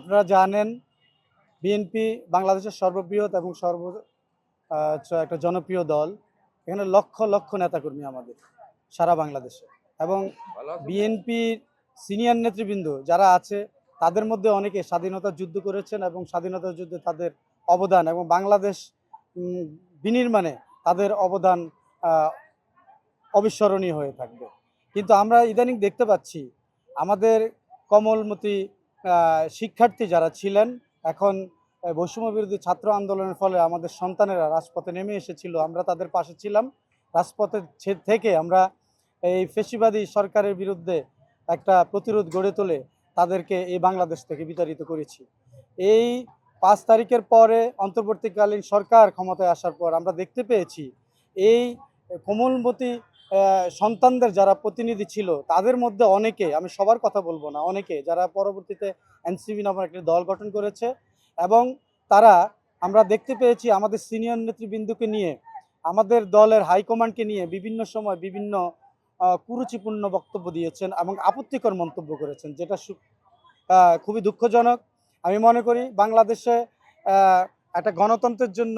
আপনারা জানেন বিএনপি বাংলাদেশের সর্ববৃহৎ এবং একটা জনপ্রিয় দল। এখানে লক্ষ লক্ষ নেতাকর্মী আমাদের সারা বাংলাদেশে, এবং বিএনপির সিনিয়র নেতৃবৃন্দ যারা আছে তাদের মধ্যে অনেকে স্বাধীনতার যুদ্ধ করেছেন এবং স্বাধীনতার যুদ্ধে তাদের অবদান এবং বাংলাদেশ বিনির্মাণে তাদের অবদান আহ, অবিস্মরণীয় হয়ে থাকবে। কিন্তু আমরা ইদানিং দেখতে পাচ্ছি আমাদের কমলমতি শিক্ষার্থী যারা ছিলেন, এখন বৈষম্য বিরোধী ছাত্র আন্দোলনের ফলে আমাদের সন্তানেরা রাজপথে নেমে এসেছিল, আমরা তাদের পাশে ছিলাম। রাজপথে থেকে আমরা এই ফ্যাসিবাদী সরকারের বিরুদ্ধে একটা প্রতিরোধ গড়ে তোলে তাদেরকে এই বাংলাদেশ থেকে বিতাড়িত করেছি। এই 5 তারিখের পরে অন্তর্বর্তীকালীন সরকার ক্ষমতায় আসার পর আমরা দেখতে পেয়েছি এই কোমলমতি সন্তানদের যারা প্রতিনিধি ছিল তাদের মধ্যে অনেকে, আমি সবার কথা বলবো না, অনেকে যারা পরবর্তীতে এনসিপি নামের একটি দল গঠন করেছে, এবং তারা আমরা দেখতে পেয়েছি আমাদের সিনিয়র নেতৃবৃন্দকে নিয়ে, আমাদের দলের হাইকমান্ডকে নিয়ে বিভিন্ন সময় বিভিন্ন কুরুচিপূর্ণ বক্তব্য দিয়েছেন এবং আপত্তিকর মন্তব্য করেছেন, যেটা খুবই দুঃখজনক। আমি মনে করি বাংলাদেশে একটা গণতন্ত্রের জন্য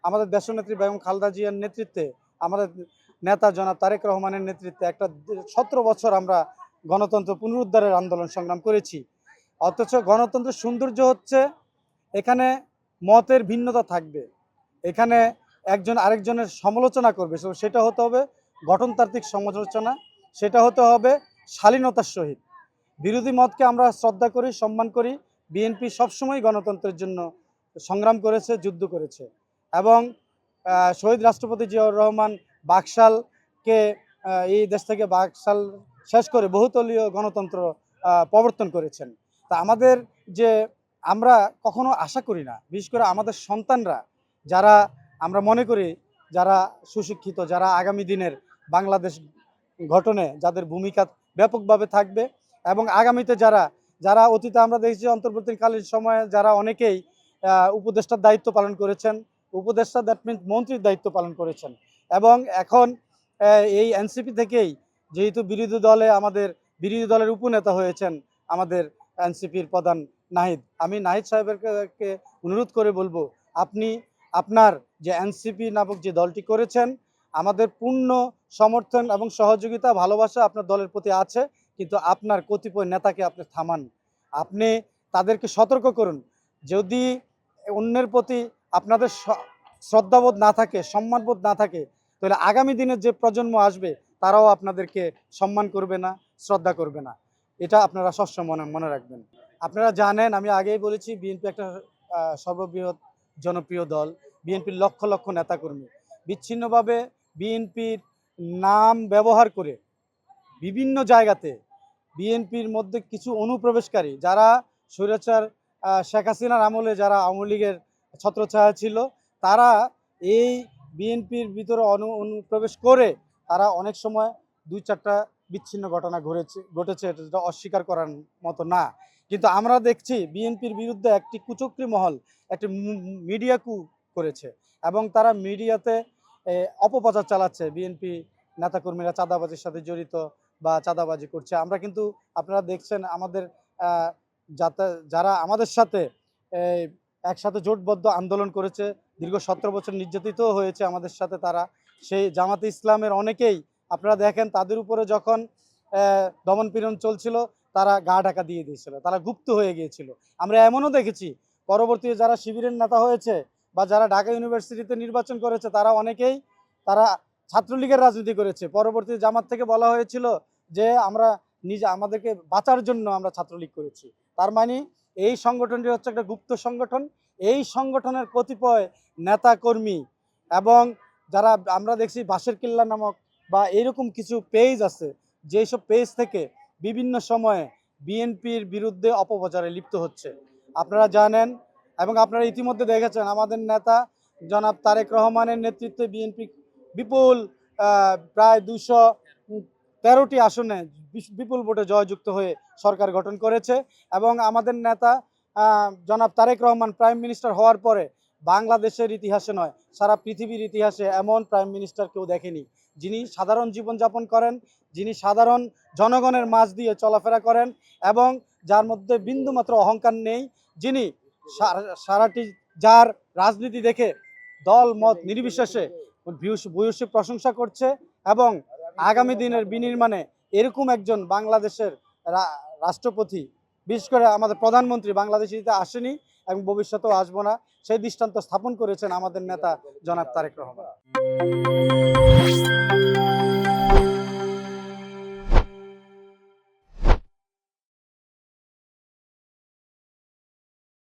আমাদের দেশনেত্রী বেগম খালেদা জিয়ার নেতৃত্বে, আমাদের নেতা জনাব তারেক রহমানের নেতৃত্বে একটা 17 বছর আমরা গণতন্ত্র পুনরুদ্ধারের আন্দোলন সংগ্রাম করেছি। অথচ গণতন্ত্রের সৌন্দর্য হচ্ছে এখানে মতের ভিন্নতা থাকবে, এখানে একজন আরেকজনের সমালোচনা করবে, সেটা হতে হবে গঠনতাত্ত্বিক সমালোচনা, সেটা হতে হবে শালীনতার সহিত। বিরোধী মতকে আমরা শ্রদ্ধা করি, সম্মান করি। বিএনপি সবসময় গণতন্ত্রের জন্য সংগ্রাম করেছে, যুদ্ধ করেছে, এবং শহীদ রাষ্ট্রপতি জিয়াউর রহমান বাকশালকে এই দেশ থেকে বাকশাল শেষ করে বহুতলীয় গণতন্ত্র প্রবর্তন করেছেন। তা আমাদের যে আমরা কখনো আশা করি না, বিশেষ করে আমাদের সন্তানরা যারা আমরা মনে করি যারা সুশিক্ষিত, যারা আগামী দিনের বাংলাদেশ গঠনে যাদের ভূমিকা ব্যাপকভাবে থাকবে, এবং আগামীতে যারা যারা অতীতে আমরা দেখেছি অন্তর্বর্তীকালীন সময়ে যারা অনেকেই উপদেষ্টার দায়িত্ব পালন করেছেন, উপদেষ্টা দ্যাট মিনস মন্ত্রীর দায়িত্ব পালন করেছেন, এবং এখন এই এনসিপি থেকেই যেহেতু বিরোধী দলের উপনেতা হয়েছেন আমাদের এনসিপির প্রধান নাহিদ, আমি নাহিদ সাহেবকে অনুরোধ করে বলবো, আপনি আপনার যে এনসিপি নামক যে দলটি করেছেন, আমাদের পূর্ণ সমর্থন এবং সহযোগিতা ভালোবাসা আপনার দলের প্রতি আছে, কিন্তু আপনার কতিপয় নেতাকে আপনি থামান, আপনি তাদেরকে সতর্ক করুন। যদি অন্যের প্রতি আপনাদের শ্রদ্ধাবোধ না থাকে, সম্মানবোধ না থাকে, তাহলে আগামী দিনের যে প্রজন্ম আসবে তারাও আপনাদেরকে সম্মান করবে না, শ্রদ্ধা করবে না। এটা আপনারা সবসময় মনে রাখবেন। আপনারা জানেন, আমি আগেই বলেছি, বিএনপি একটা সর্ববৃহৎ জনপ্রিয় দল। বিএনপির লক্ষ লক্ষ নেতাকর্মী বিচ্ছিন্নভাবে বিএনপির নাম ব্যবহার করে বিভিন্ন জায়গাতে বিএনপির মধ্যে কিছু অনুপ্রবেশকারী যারা স্বৈরাচার শেখ হাসিনার আমলে যারা আওয়ামী লীগের ছত্রছায়া ছিল, তারা এই বিএনপির ভিতরে অনুপ্রবেশ করে তারা অনেক সময় 2-4টা বিচ্ছিন্ন ঘটনা ঘটেছে, এটা অস্বীকার করার মতো না। কিন্তু আমরা দেখছি বিএনপির বিরুদ্ধে একটি কুচক্রী মহল একটি মিডিয়া কু করেছে, এবং তারা মিডিয়াতে অপপ্রচার চালাচ্ছে বিএনপি নেতাকর্মীরা চাঁদাবাজির সাথে জড়িত বা চাঁদাবাজি করছে। আমরা কিন্তু আপনারা দেখছেন আমাদের যারা আমাদের সাথে একসাথে জোটবদ্ধ আন্দোলন করেছে, দীর্ঘ 17 বছর নির্যাতিত হয়েছে আমাদের সাথে তারা, সেই জামাতে ইসলামের অনেকেই আপনারা দেখেন তাদের উপরে যখন দমনপীড়ন চলছিল তারা গা ঢাকা দিয়ে দিয়েছিল, তারা গুপ্ত হয়ে গিয়েছিল। আমরা এমনও দেখেছি পরবর্তীতে যারা শিবিরের নেতা হয়েছে বা যারা ঢাকা ইউনিভার্সিটিতে নির্বাচন করেছে তারা অনেকেই তারা ছাত্রলীগের রাজনীতি করেছে। পরবর্তীতে জামাত থেকে বলা হয়েছিল যে আমরা আমাদেরকে বাঁচার জন্য আমরা ছাত্রলীগ করেছি। তার মানে এই সংগঠনটি হচ্ছে একটা গুপ্ত সংগঠন। এই সংগঠনের কতিপয় নেতা কর্মী এবং যারা আমরা দেখছি বাঁশের কিল্লা নামক বা এরকম কিছু পেজ আছে, যেসব পেজ থেকে বিভিন্ন সময়ে বিএনপির বিরুদ্ধে অপপ্রচারে লিপ্ত হচ্ছে। আপনারা জানেন এবং আপনারা ইতিমধ্যে দেখেছেন আমাদের নেতা জনাব তারেক রহমানের নেতৃত্বে বিএনপি বিপুল প্রায় 213টি আসনে বিপুল ভোটে জয়যুক্ত হয়ে সরকার গঠন করেছে, এবং আমাদের নেতা জনাব তারেক রহমান প্রাইম মিনিস্টার হওয়ার পরে বাংলাদেশের ইতিহাসে নয় সারা পৃথিবীর ইতিহাসে এমন প্রাইম মিনিস্টার কেউ দেখেনি, যিনি সাধারণ জীবনযাপন করেন, যিনি সাধারণ জনগণের মাঝ দিয়ে চলাফেরা করেন, এবং যার মধ্যে বিন্দুমাত্র অহংকার নেই, যিনি সারাটি যার রাজনীতি দেখে দল মত নির্বিশেষে ভূয়সী প্রশংসা করছে এবং আগামী দিনের বিনির্মাণে এরকম একজন বাংলাদেশের রাষ্ট্রপতি, বিশেষ করে আমাদের প্রধানমন্ত্রী বাংলাদেশিতে আসেনি এবং ভবিষ্যতেও আসবো না, সেই দৃষ্টান্ত স্থাপন করেছেন আমাদের নেতা জনাব তারেক রহমান।